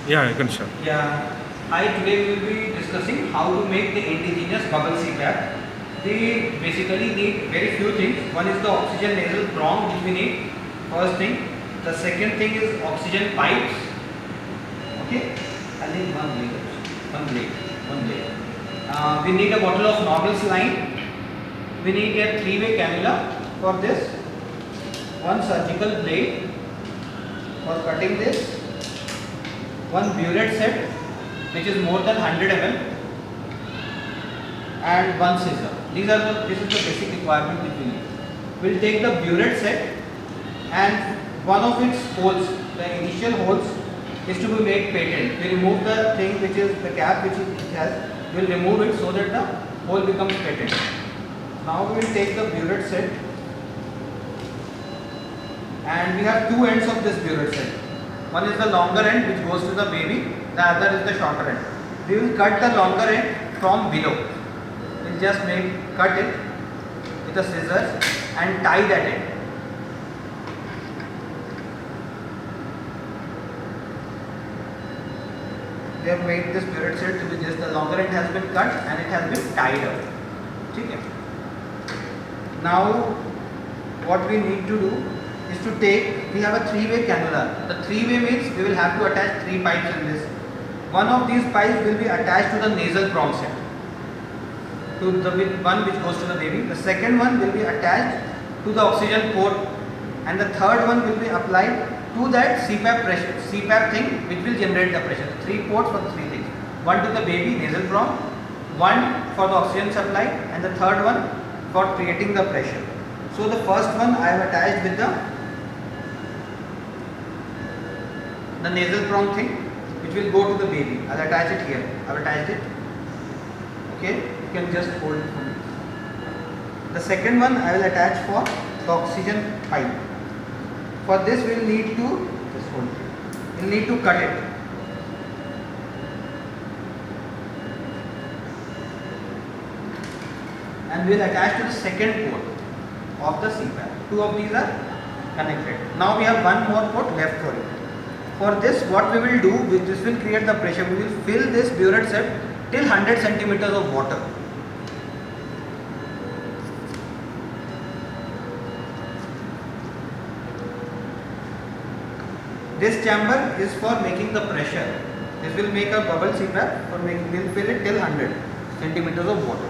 Yeah, you can start. Yeah. Hi, today we will be discussing how to make the indigenous bubble CPAP. We basically need very few things. One is the oxygen nasal prong which we need. First thing. The second thing is oxygen pipes. Okay. I need one blade. One blade. One blade. We need a bottle of normal saline. We need a three-way cannula for this. One surgical blade for cutting this. One burette set which is more than 100 ml and one scissor. This is the basic requirement which we need. We'll take the burette set and one of its holes, the initial holes, is to be made patent. We remove the thing which is the cap which it has. We'll remove it so that the hole becomes patent. Now we will take the burette set and we have two ends of this burette set. One is the longer end which goes to the baby, the other is the shorter end. We will cut the longer end from below. We'll just cut it with a scissors and tie that end. We have made this burette set to be just the longer end has been cut and it has been tied up. Okay. Now what we need to do is to take, we have a three-way cannula. The three-way means we will have to attach three pipes in this. One of these pipes will be attached to the nasal prong set, to the one which goes to the baby. The second one will be attached to the oxygen port and the third one will be applied to that CPAP pressure, CPAP thing which will generate the pressure. Three ports for the three things. One to the baby nasal prong, one for the oxygen supply and the third one for creating the pressure. So the first one I have attached with the nasal prong thing which will go to the baby. I'll attach it here. I've attached it. Okay, you can just hold it for me. The second one I will attach for the oxygen pipe. For this we will need to just hold it. We'll need to cut it. And we will attach to the second port of the CPAP. Two of these are connected. Now we have one more port left for it. For this, what we will do, this will create the pressure. We will fill this burette set till 100 centimeters of water. This chamber is for making the pressure. This will make a bubble CPAP for making. We will fill it till 100 centimeters of water.